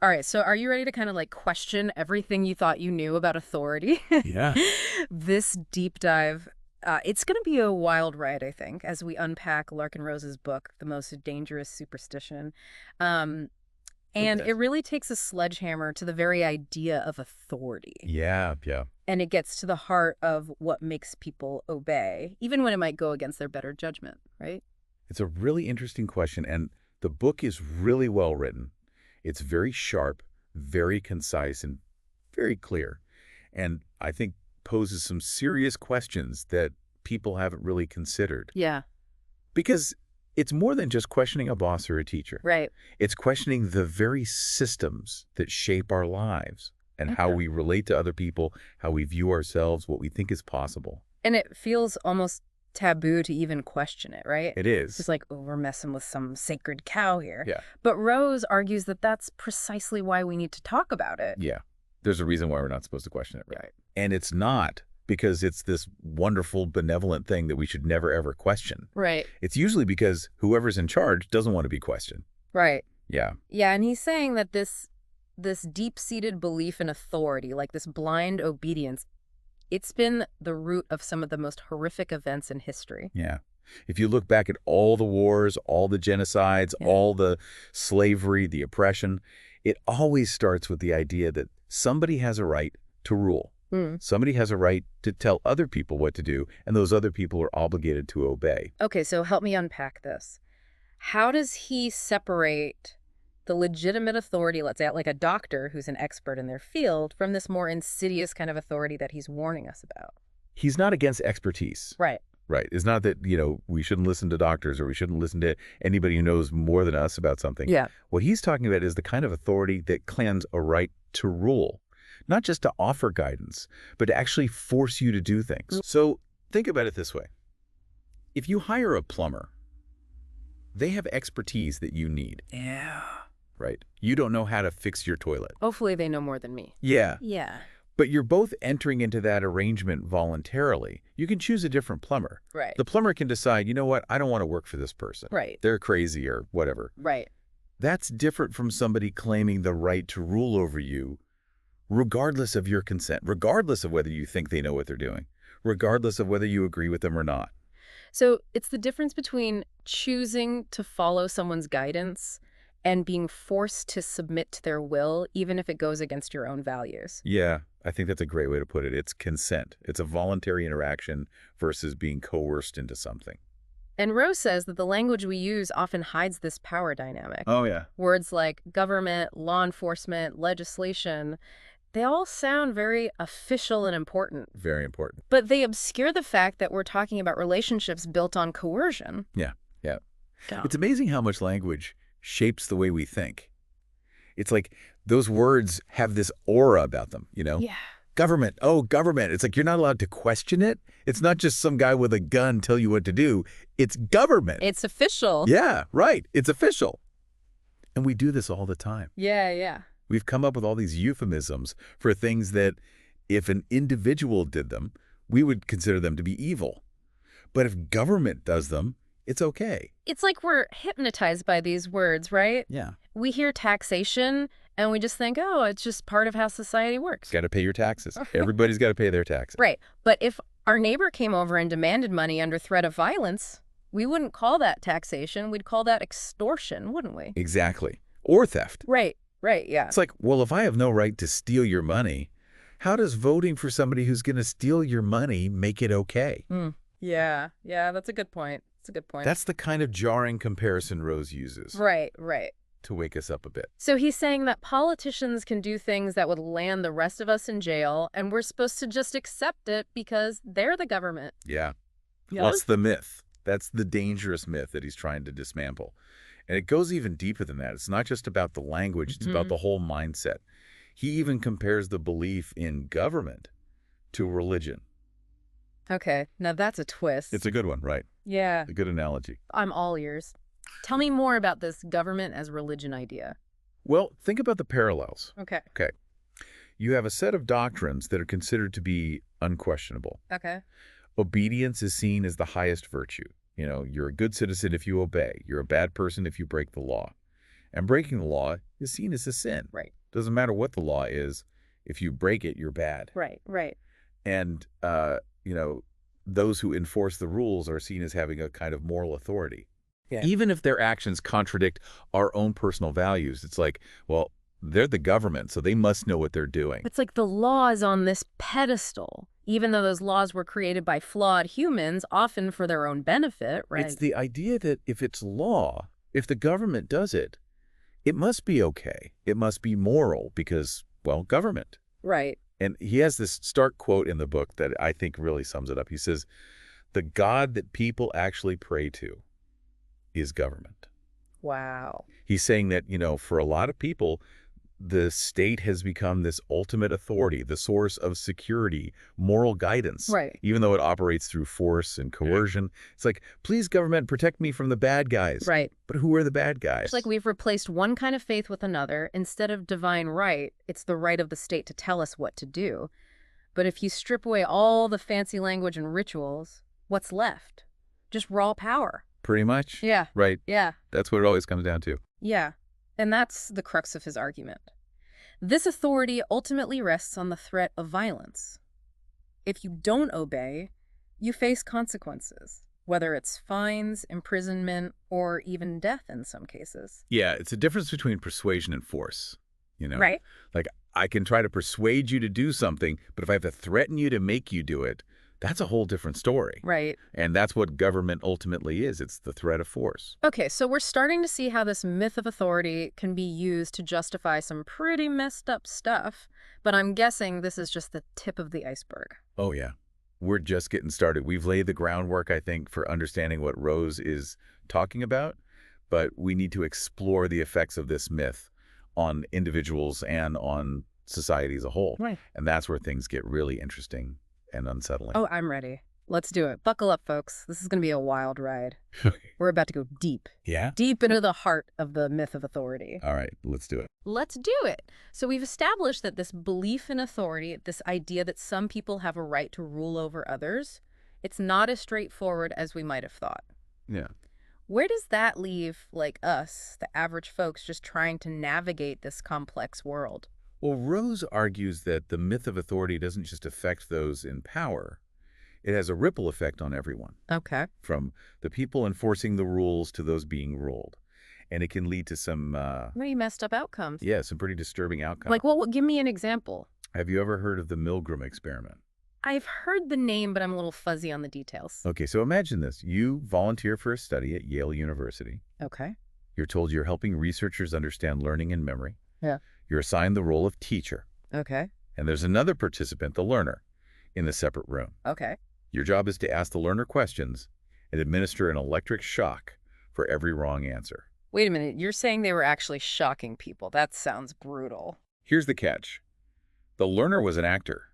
All right, so are you ready to kind of like question everything you thought you knew about authority? Yeah. This deep dive, it's going to be a wild ride, I think, as we unpack Larken Rose's book, The Most Dangerous Superstition. Um, and Okay. it really takes a sledgehammer to the very idea of authority. Yeah, yeah. And it gets to the heart of what makes people obey, even when it might go against their better judgment, right? It's a really interesting question, and the book is really well written. It's very sharp, very concise, and very clear. And I think poses some serious questions that people haven't really considered. Yeah, Because it's more than just questioning a boss or a teacher. right. It's questioning the very systems that shape our lives and how Okay. we relate to other people, how we view ourselves, what we think is possible. And it feels almost taboo to even question it, right? It It's is. just like, oh, we're messing with some sacred cow here. Yeah. But Rose argues that that's precisely why we need to talk about it. Yeah. There's a reason why we're not supposed to question it. Right. And it's not because it's this wonderful, benevolent thing that we should never, ever question. Right. It's usually because whoever's in charge doesn't want to be questioned. Right. Yeah. Yeah, and he's saying that this deep-seated belief in authority, like this blind obedience, it's been the root of some of the most horrific events in history. Yeah. If you look back at all the wars, all the genocides, Yeah. all the slavery, the oppression, it always starts with the idea that somebody has a right to rule. Mm. Somebody has a right to tell other people what to do, and those other people are obligated to obey. Okay, so help me unpack this. How does he separate the legitimate authority, let's say like a doctor who's an expert in their field, from this more insidious kind of authority that he's warning us about? He's not against expertise. Right. Right. It's not that, we shouldn't listen to doctors or we shouldn't listen to anybody who knows more than us about something. Yeah. What he's talking about is the kind of authority that claims a right to rule, not just to offer guidance, but to actually force you to do things. So think about it this way. If you hire a plumber, they have expertise that you need, Yeah. right? You don't know how to fix your toilet. Hopefully they know more than me. Yeah. Yeah. But you're both entering into that arrangement voluntarily. You can choose a different plumber. Right. The plumber can decide, you know what, I don't want to work for this person. Right. They're crazy or whatever. Right. That's different from somebody claiming the right to rule over you, regardless of your consent, regardless of whether you think they know what they're doing, regardless of whether you agree with them or not. So it's the difference between choosing to follow someone's guidance and being forced to submit to their will, even if it goes against your own values. Yeah, I think that's a great way to put it. It's consent. It's a voluntary interaction versus being coerced into something. And Rose says that the language we use often hides this power dynamic. Oh, yeah. Words like government, law enforcement, legislation, they all sound very official and important. Very important. But they obscure the fact that we're talking about relationships built on coercion. Yeah, yeah. Yeah. It's amazing how much language shapes the way we think. It's like those words have this aura about them, Yeah. Government, oh, government. It's like you're not allowed to question it. It's not just some guy with a gun tell you what to do. It's government. It's official. Yeah, right. It's official. And we do this all the time. Yeah, yeah. We've come up with all these euphemisms for things that if an individual did them, we would consider them to be evil. But if government does them, it's okay. It's like we're hypnotized by these words, right? Yeah. We hear taxation and we just think, oh, it's just part of how society works. Got to pay your taxes. Everybody's got to pay their taxes. Right. But if our neighbor came over and demanded money under threat of violence, we wouldn't call that taxation. We'd call that extortion, wouldn't we? Exactly. Or theft. Right. Right. Yeah. It's like, well, if I have no right to steal your money, how does voting for somebody who's going to steal your money make it okay? Yeah. Yeah. That's a good point. That's a good point. That's the kind of jarring comparison Rose uses right. Right. to wake us up a bit. So he's saying that politicians can do things that would land the rest of us in jail, and we're supposed to just accept it because they're the government. Yeah. Yeah. That's the myth. That's the dangerous myth that he's trying to dismantle. And it goes even deeper than that. It's not just about the language. It's about the whole mindset. He even compares the belief in government to religion. Okay. Now that's a twist. It's a good one, right? Yeah. A good analogy. I'm all ears. Tell me more about this government as religion idea. Well, think about the parallels. Okay. Okay. You have a set of doctrines that are considered to be unquestionable. Okay. Obedience is seen as the highest virtue. You're a good citizen if you obey. You're a bad person if you break the law. And breaking the law is seen as a sin. Right. Doesn't matter what the law is. If you break it, you're bad. Right, right. And, you know, those who enforce the rules are seen as having a kind of moral authority. Yeah. Even if their actions contradict our own personal values, it's like, well, they're the government, so they must know what they're doing. It's like the law is on this pedestal, even though those laws were created by flawed humans, often for their own benefit, right? It's the idea that if it's law, if the government does it, it must be okay. It must be moral because, well, government. Right. And he has this stark quote in the book that I think really sums it up. He says, the God that people actually pray to is government. Wow. He's saying that, you know, for a lot of people, the state has become this ultimate authority, the source of security, moral guidance. Right. Even though it operates through force and coercion. It's like, please, government, protect me from the bad guys. Right. But who are the bad guys? It's like we've replaced one kind of faith with another. Instead of divine right, it's the right of the state to tell us what to do. But if you strip away all the fancy language and rituals, what's left? Just raw power. Pretty much. Yeah. Right. Yeah. That's what it always comes down to. Yeah. And that's the crux of his argument. This authority ultimately rests on the threat of violence. If you don't obey, you face consequences, whether it's fines, imprisonment, or even death in some cases. Yeah, it's a difference between persuasion and force, you know? Right? Like, I can try to persuade you to do something, but if I have to threaten you to make you do it, that's a whole different story. Right. And that's what government ultimately is. It's the threat of force. Okay, so we're starting to see how this myth of authority can be used to justify some pretty messed up stuff, but I'm guessing this is just the tip of the iceberg. Oh, yeah. We're just getting started. We've laid the groundwork, I think, for understanding what Rose is talking about, but we need to explore the effects of this myth on individuals and on society as a whole. Right. And that's where things get really interesting and unsettling. Oh, I'm ready. Let's do it. Buckle up, folks. This is going to be a wild ride. We're about to go deep. Yeah? Deep into the heart of the myth of authority. All right, let's do it. Let's do it. So we've established that this belief in authority, this idea that some people have a right to rule over others, it's not as straightforward as we might have thought. Yeah. Where does that leave, like us, the average folks just trying to navigate this complex world? Well, Rose argues that the myth of authority doesn't just affect those in power. It has a ripple effect on everyone, Okay. from the people enforcing the rules to those being ruled. And it can lead to some, Pretty messed up outcomes. yeah, some pretty disturbing outcomes. Like, what? Give me an example. Have you ever heard of the Milgram experiment? I've heard the name, but I'm a little fuzzy on the details. Okay, so imagine this. You volunteer for a study at Yale University. Okay. You're told you're helping researchers understand learning and memory. Yeah. You're assigned the role of teacher. Okay. And there's another participant, the learner, in a separate room. Okay. Your job is to ask the learner questions and administer an electric shock for every wrong answer. Wait a minute. You're saying they were actually shocking people. That sounds brutal. Here's the catch. The learner was an actor,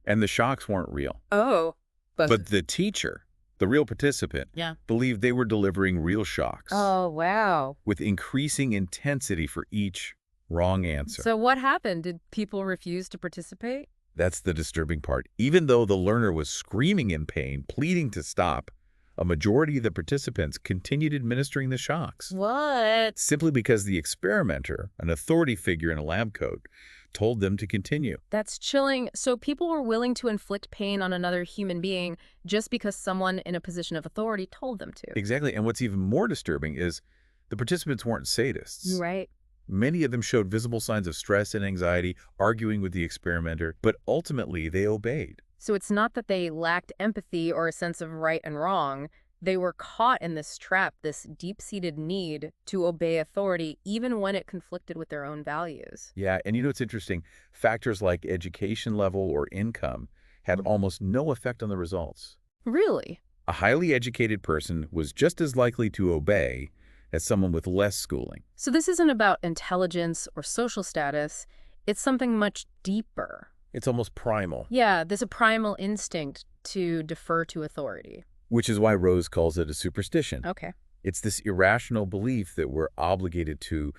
and the shocks weren't real. Oh. But the teacher, the real participant, Yeah. believed they were delivering real shocks Oh, wow. with increasing intensity for each wrong answer. So what happened? Did people refuse to participate? That's the disturbing part. Even though the learner was screaming in pain, pleading to stop, a majority of the participants continued administering the shocks. What? Simply because the experimenter, an authority figure in a lab coat, told them to continue. That's chilling. So people were willing to inflict pain on another human being just because someone in a position of authority told them to. Exactly. And what's even more disturbing is the participants weren't sadists. Right. Many of them showed visible signs of stress and anxiety, arguing with the experimenter, but ultimately they obeyed. So it's not that they lacked empathy or a sense of right and wrong. They were caught in this trap, this deep-seated need to obey authority, even when it conflicted with their own values. Yeah, and you know what's interesting? Factors like education level or income had almost no effect on the results. Really? A highly educated person was just as likely to obey as someone with less schooling. So this isn't about intelligence or social status. It's something much deeper. It's almost primal. Yeah, there's a primal instinct to defer to authority. Which is why Rose calls it a superstition. Okay. It's this irrational belief that we're obligated to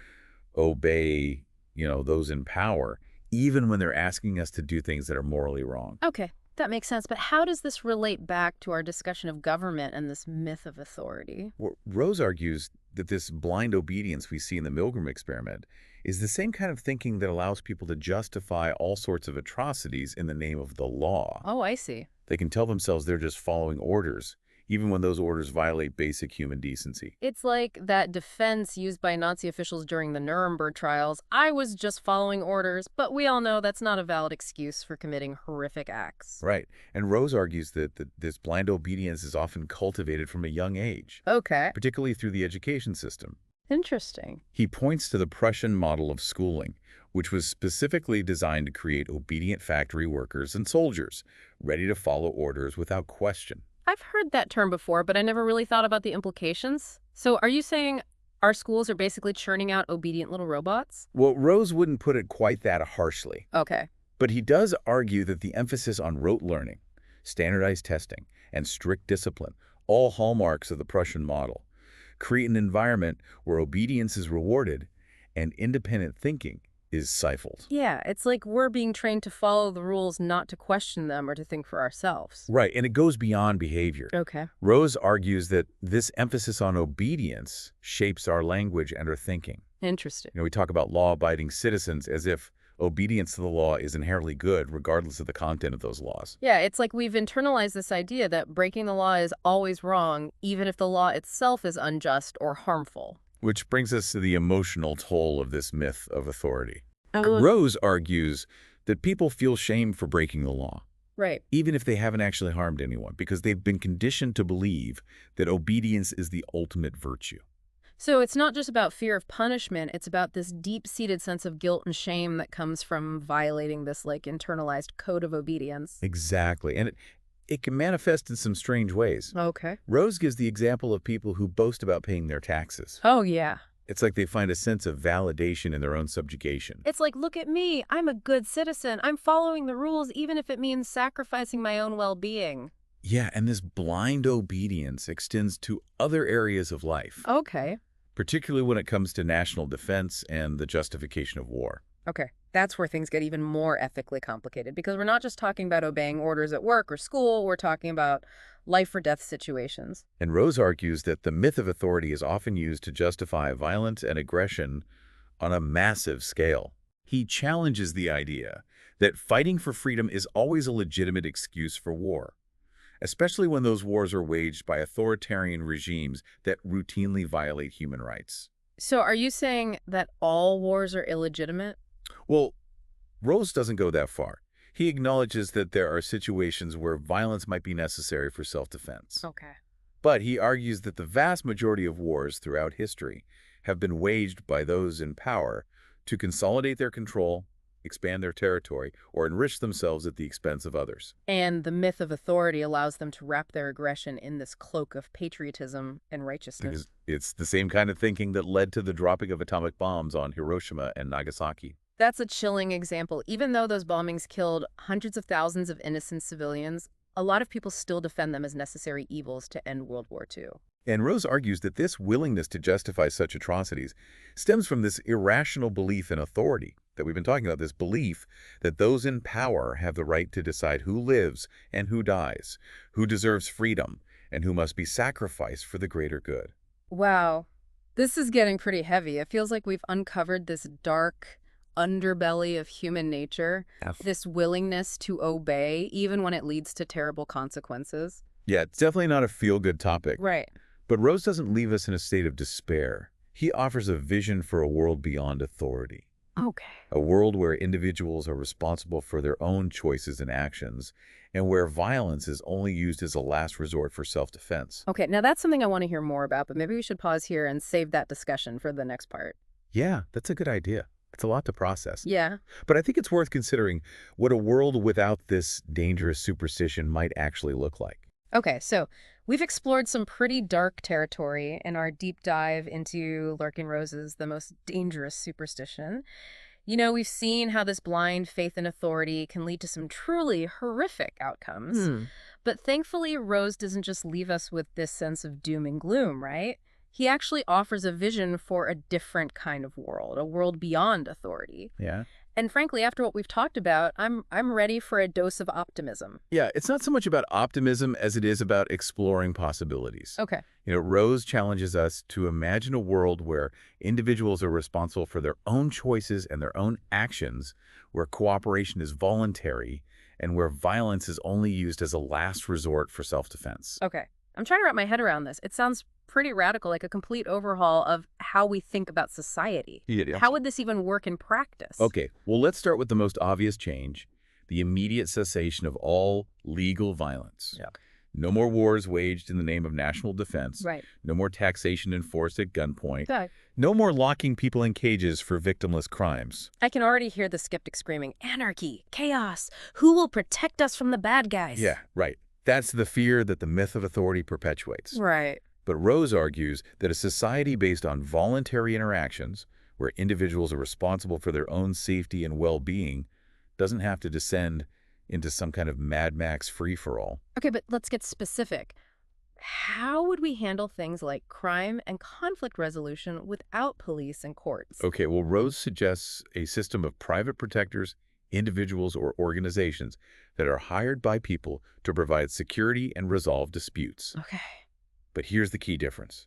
obey, those in power, even when they're asking us to do things that are morally wrong. Okay, that makes sense. But how does this relate back to our discussion of government and this myth of authority? Well, Rose argues that this blind obedience we see in the Milgram experiment is the same kind of thinking that allows people to justify all sorts of atrocities in the name of the law. Oh, I see. They can tell themselves they're just following orders, even when those orders violate basic human decency. It's like that defense used by Nazi officials during the Nuremberg trials. I was just following orders, but we all know that's not a valid excuse for committing horrific acts. Right. And Rose argues that this blind obedience is often cultivated from a young age, Okay. particularly through the education system. Interesting. He points to the Prussian model of schooling, which was specifically designed to create obedient factory workers and soldiers, ready to follow orders without question. I've heard that term before, but I never really thought about the implications. So are you saying our schools are basically churning out obedient little robots? Well, Rose wouldn't put it quite that harshly, Okay. but he does argue that the emphasis on rote learning, standardized testing, and strict discipline, all hallmarks of the Prussian model, create an environment where obedience is rewarded and independent thinking is stifled. Yeah, it's like we're being trained to follow the rules, not to question them or to think for ourselves. Right, and it goes beyond behavior. Okay. Rose argues that this emphasis on obedience shapes our language and our thinking. Interesting. We talk about law-abiding citizens as if obedience to the law is inherently good, regardless of the content of those laws. Yeah, it's like we've internalized this idea that breaking the law is always wrong, even if the law itself is unjust or harmful. Which brings us to the emotional toll of this myth of authority. Oh. Rose argues that people feel shame for breaking the law, Right. even if they haven't actually harmed anyone, because they've been conditioned to believe that obedience is the ultimate virtue. So it's not just about fear of punishment, it's about this deep-seated sense of guilt and shame that comes from violating this, like, internalized code of obedience. Exactly, and it can manifest in some strange ways. Okay. Rose gives the example of people who boast about paying their taxes. Oh, yeah. It's like they find a sense of validation in their own subjugation. It's like, look at me, I'm a good citizen. I'm following the rules even if it means sacrificing my own well-being. Yeah, and this blind obedience extends to other areas of life, Okay. particularly when it comes to national defense and the justification of war. Okay. That's where things get even more ethically complicated because we're not just talking about obeying orders at work or school, we're talking about life or death situations. And Rose argues that the myth of authority is often used to justify violence and aggression on a massive scale. He challenges the idea that fighting for freedom is always a legitimate excuse for war, especially when those wars are waged by authoritarian regimes that routinely violate human rights. So are you saying that all wars are illegitimate? Well, Rose doesn't go that far. He acknowledges that there are situations where violence might be necessary for self-defense. Okay. But he argues that the vast majority of wars throughout history have been waged by those in power to consolidate their control, expand their territory, or enrich themselves at the expense of others. And the myth of authority allows them to wrap their aggression in this cloak of patriotism and righteousness. Because it's the same kind of thinking that led to the dropping of atomic bombs on Hiroshima and Nagasaki. That's a chilling example. Even though those bombings killed hundreds of thousands of innocent civilians, a lot of people still defend them as necessary evils to end World War II. And Rose argues that this willingness to justify such atrocities stems from this irrational belief in authority that we've been talking about, this belief that those in power have the right to decide who lives and who dies, who deserves freedom, and who must be sacrificed for the greater good. Wow. This is getting pretty heavy. It feels like we've uncovered this dark underbelly of human nature, this willingness to obey, even when it leads to terrible consequences. Yeah, it's definitely not a feel-good topic. Right. But Rose doesn't leave us in a state of despair. He offers a vision for a world beyond authority. Okay. A world where individuals are responsible for their own choices and actions, and where violence is only used as a last resort for self-defense. Okay, now that's something I want to hear more about, but maybe we should pause here and save that discussion for the next part. Yeah, that's a good idea. It's a lot to process. Yeah. But I think it's worth considering what a world without this dangerous superstition might actually look like. Okay, so we've explored some pretty dark territory in our deep dive into Larken Rose's The Most Dangerous Superstition. You know, we've seen how this blind faith in authority can lead to some truly horrific outcomes. But thankfully, Rose doesn't just leave us with this sense of doom and gloom, right? He actually offers a vision for a different kind of world, a world beyond authority. Yeah. And frankly, after what we've talked about, I'm ready for a dose of optimism. Yeah, it's not so much about optimism as it is about exploring possibilities. Okay. Rose challenges us to imagine a world where individuals are responsible for their own choices and their own actions, where cooperation is voluntary, and where violence is only used as a last resort for self-defense. Okay. I'm trying to wrap my head around this. It sounds pretty radical, like a complete overhaul of how we think about society. Yeah. How would this even work in practice? Okay, well, let's start with the most obvious change, the immediate cessation of all legal violence. Yeah. No more wars waged in the name of national defense. Right. No more taxation enforced at gunpoint. Okay. No more locking people in cages for victimless crimes. I can already hear the skeptic screaming, anarchy, chaos. Who will protect us from the bad guys? Yeah, right. That's the fear that the myth of authority perpetuates. Right. But Rose argues that a society based on voluntary interactions, where individuals are responsible for their own safety and well-being, doesn't have to descend into some kind of Mad Max free-for-all. Okay, but let's get specific. How would we handle things like crime and conflict resolution without police and courts? Okay, well, Rose suggests a system of private protectors, individuals, or organizations that are hired by people to provide security and resolve disputes. Okay. But here's the key difference.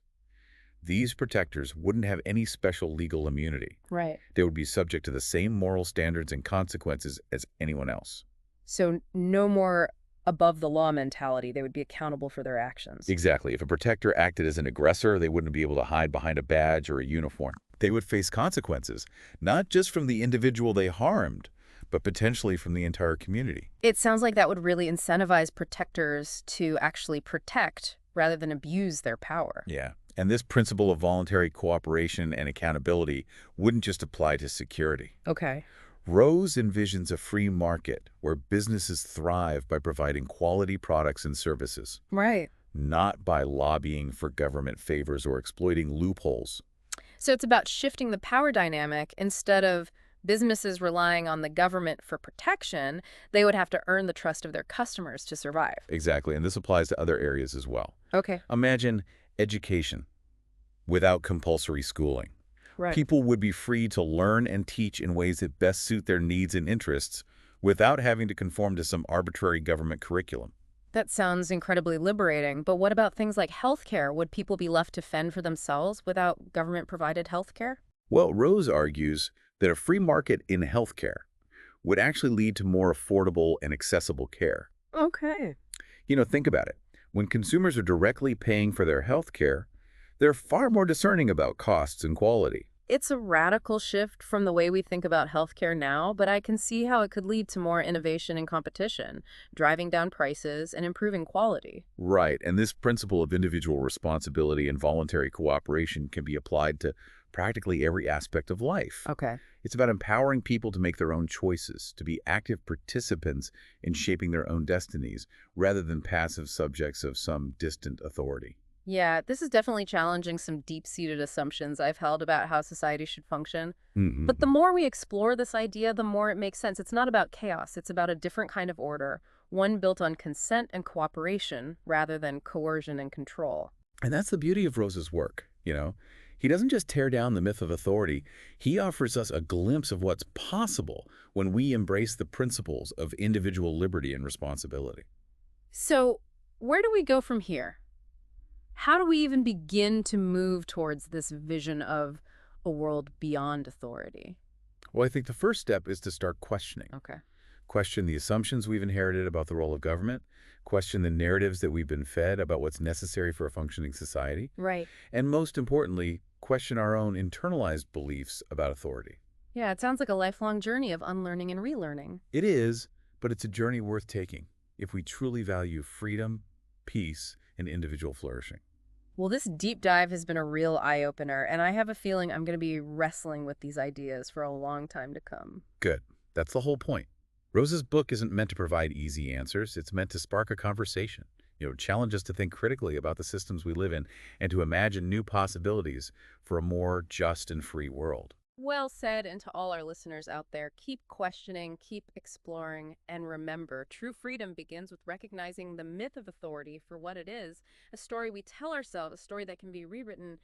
These protectors wouldn't have any special legal immunity. Right. They would be subject to the same moral standards and consequences as anyone else. So no more above the law mentality. They would be accountable for their actions. Exactly. If a protector acted as an aggressor, they wouldn't be able to hide behind a badge or a uniform. They would face consequences, not just from the individual they harmed, but potentially from the entire community. It sounds like that would really incentivize protectors to actually protect rather than abuse their power. Yeah. And this principle of voluntary cooperation and accountability wouldn't just apply to security. Okay. Rose envisions a free market where businesses thrive by providing quality products and services, Right. not by lobbying for government favors or exploiting loopholes. So it's about shifting the power dynamic. Instead of businesses relying on the government for protection, they would have to earn the trust of their customers to survive. Exactly, and this applies to other areas as well. Okay. Imagine education without compulsory schooling. Right. People would be free to learn and teach in ways that best suit their needs and interests without having to conform to some arbitrary government curriculum. That sounds incredibly liberating, but what about things like healthcare? Would people be left to fend for themselves without government-provided healthcare? Well, Rose argues that a free market in healthcare would actually lead to more affordable and accessible care. Okay. Think about it. When consumers are directly paying for their healthcare, they're far more discerning about costs and quality. It's a radical shift from the way we think about healthcare now, but I can see how it could lead to more innovation and competition, driving down prices and improving quality. Right, and this principle of individual responsibility and voluntary cooperation can be applied to practically every aspect of life. Okay. It's about empowering people to make their own choices, to be active participants in shaping their own destinies, rather than passive subjects of some distant authority. Yeah, this is definitely challenging some deep-seated assumptions I've held about how society should function. But the more we explore this idea, the more it makes sense. It's not about chaos. It's about a different kind of order, one built on consent and cooperation rather than coercion and control. And that's the beauty of Rose's work. He doesn't just tear down the myth of authority. He offers us a glimpse of what's possible when we embrace the principles of individual liberty and responsibility. So, where do we go from here? How do we even begin to move towards this vision of a world beyond authority? Well, I think the first step is to start questioning. Okay. Question the assumptions we've inherited about the role of government, question the narratives that we've been fed about what's necessary for a functioning society, Right. and most importantly, question our own internalized beliefs about authority. Yeah, it sounds like a lifelong journey of unlearning and relearning. It is, but it's a journey worth taking if we truly value freedom, peace, and individual flourishing. Well, this deep dive has been a real eye-opener, and I have a feeling I'm going to be wrestling with these ideas for a long time to come. Good. That's the whole point. Rose's book isn't meant to provide easy answers. It's meant to spark a conversation, challenge us to think critically about the systems we live in and to imagine new possibilities for a more just and free world. Well said, and to all our listeners out there, keep questioning, keep exploring, and remember, true freedom begins with recognizing the myth of authority for what it is, a story we tell ourselves, a story that can be rewritten